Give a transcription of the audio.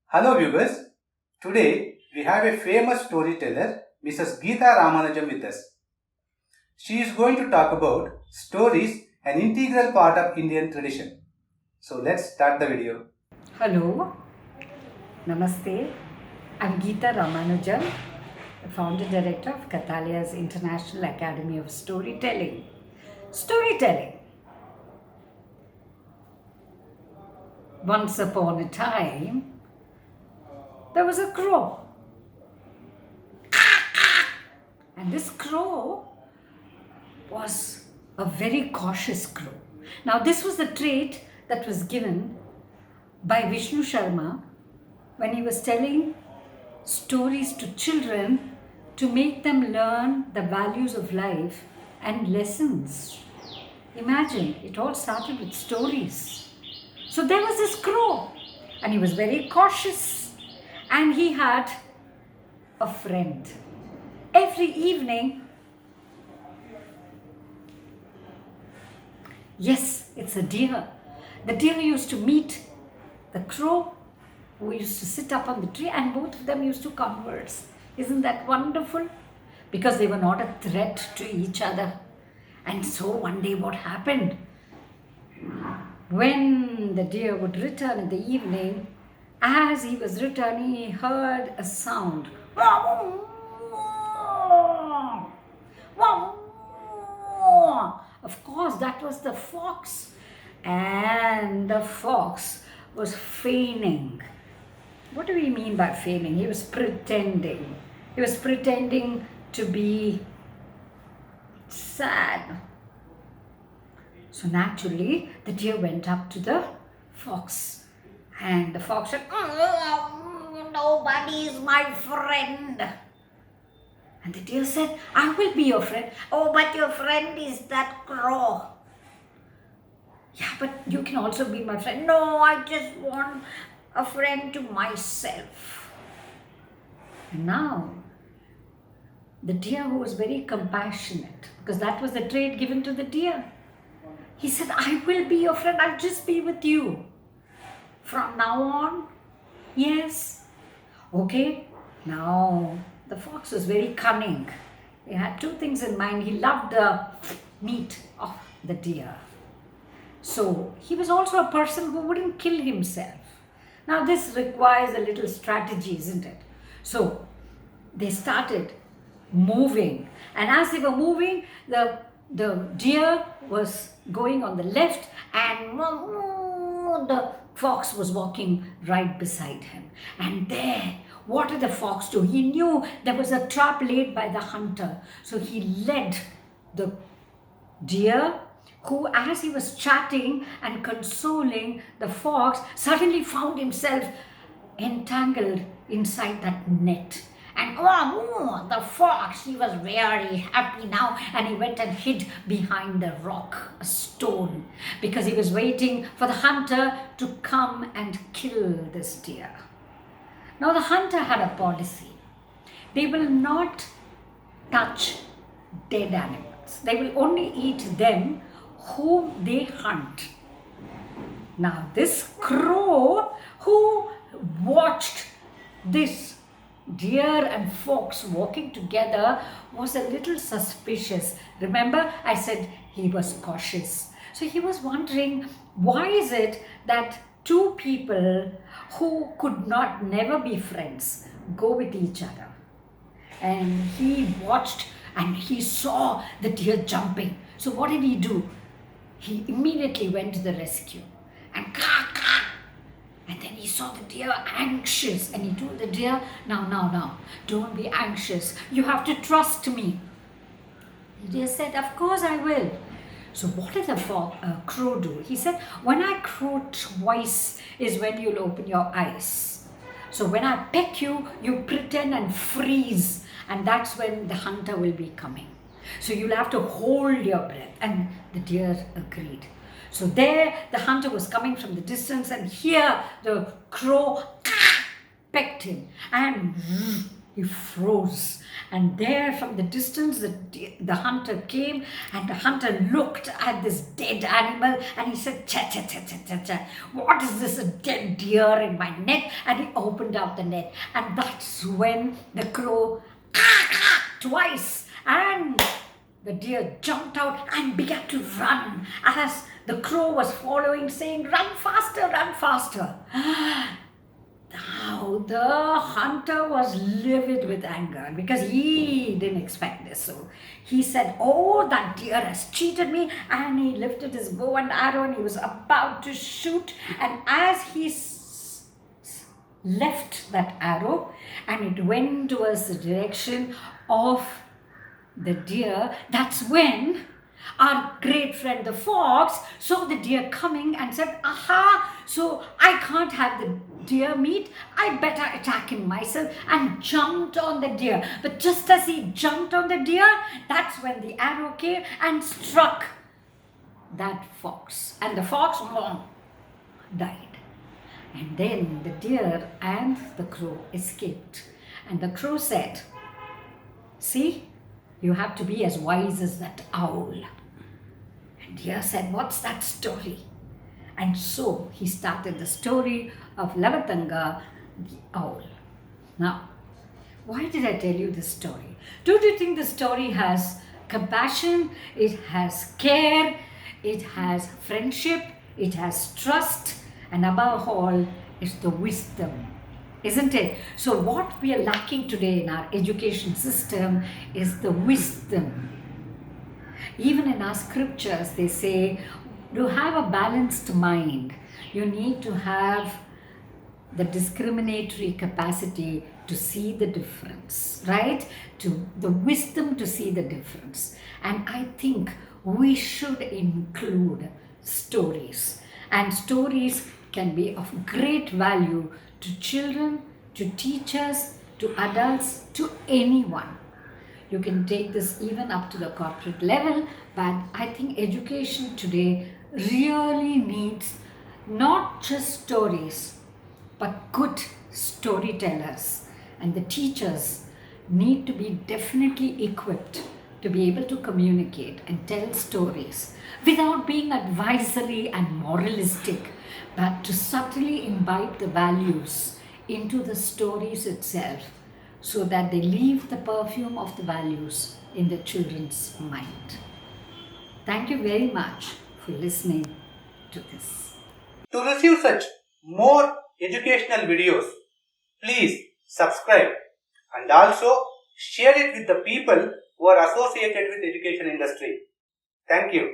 Hello viewers, today we have a famous storyteller, Mrs.Geetha Ramanujam with us. She is going to talk about stories, an integral part of Indian tradition. So let's start the video. Hello, Namaste. I'm Geetha Ramanujam, the founder director of Kathalaya's International Academy of Storytelling. Storytelling. Once upon a time, there was a crow. And this crow was a very cautious crow. Now, this was the trait that was given by Vishnu Sharma when he was telling stories to children to make them learn the values of life and lessons. Imagine, it all started with stories. So there was this crow, and he was very cautious, and he had a friend. Every evening, yes, it's a deer. The deer used to meet the crow who used to sit up on the tree, and both of them used to converse. Isn't that wonderful? Because they were not a threat to each other. And so one day what happened? When the deer would return in the evening, as he was returning, he heard a sound. Of course, that was the fox. And the fox was feigning. What do we mean by feigning? He was pretending. He was pretending to be sad. So naturally, the deer went up to the fox. And the fox said, "Nobody is my friend." And the deer said, "I will be your friend." "Oh, but your friend is that crow." "Yeah, but you can also be my friend." "No, I just want a friend to myself." And now, the deer, who was very compassionate, because that was the trait given to the deer, he said, "I will be your friend. I'll just be with you from now on." "Yes." "Okay." Now, the fox was very cunning. He had two things in mind. He loved the meat of the deer. So, he was also a person who wouldn't kill himself. Now, this requires a little strategy, isn't it? So, they started moving. And as they were moving, the deer was going on the left, and the fox was walking right beside him. And there, what did the fox do? He knew there was a trap laid by the hunter. So he led the deer, who, as he was chatting and consoling the fox, suddenly found himself entangled inside that net. And the fox, he was very happy now, and he went and hid behind the rock, a stone, because he was waiting for the hunter to come and kill this deer. Now, the hunter had a policy. They will not touch dead animals. They will only eat them whom they hunt. Now, this crow, who watched this deer and fox walking together, was a little suspicious. Remember, I said he was cautious. So he was wondering, why is it that two people who could not never be friends go with each other? And he watched and he saw the deer jumping. So what did he do? He immediately went to the rescue. And and then he saw the deer anxious, and he told the deer, now, don't be anxious. You have to trust me." The deer said, "Of course I will." So what did the crow do? He said, "When I crow twice is when you'll open your eyes. So when I peck you, you pretend and freeze, and that's when the hunter will be coming. So you'll have to hold your breath." And the deer agreed. So there, the hunter was coming from the distance, and here the crow pecked him, and he froze. And there from the distance, the hunter came, and the hunter looked at this dead animal and he said, cha, cha, cha, cha, cha, cha. What is this, a dead deer in my net? And he opened up the net. And that's when the crow twice, and the deer jumped out and began to run as the crow was following, saying, run faster, run faster. Now the hunter was livid with anger because he didn't expect this. So he said, oh, that deer has cheated me. And he lifted his bow and arrow and he was about to shoot. And as he left that arrow and it went towards the direction of the deer, that's when our great friend the fox saw the deer coming and said, aha, so I can't have the deer meat, I better attack him myself, and jumped on the deer. But just as he jumped on the deer, that's when the arrow came and struck that fox, and the fox died. And then the deer and the crow escaped. And the crow said, see, you have to be as wise as that owl. And deer said, what's that story? And so he started the story of Lavatanga, the owl. Now, why did I tell you this story? Don't you think the story has compassion, it has care, it has friendship, it has trust, and above all, it's the wisdom, isn't it? So what we are lacking today in our education system is the wisdom. Even in our scriptures, they say, to have a balanced mind, you need to have the discriminatory capacity to see the difference, right? To the wisdom to see the difference. And I think we should include stories. And stories can be of great value to children, to teachers, to adults, to anyone. You can take this even up to the corporate level, but I think education today really needs not just stories, but good storytellers. And the teachers need to be definitely equipped to be able to communicate and tell stories without being advisory and moralistic, but to subtly imbibe the values into the stories itself so that they leave the perfume of the values in the children's mind. Thank you very much for listening to this. To receive such more educational videos, please subscribe and also share it with the people who are associated with education industry. Thank you.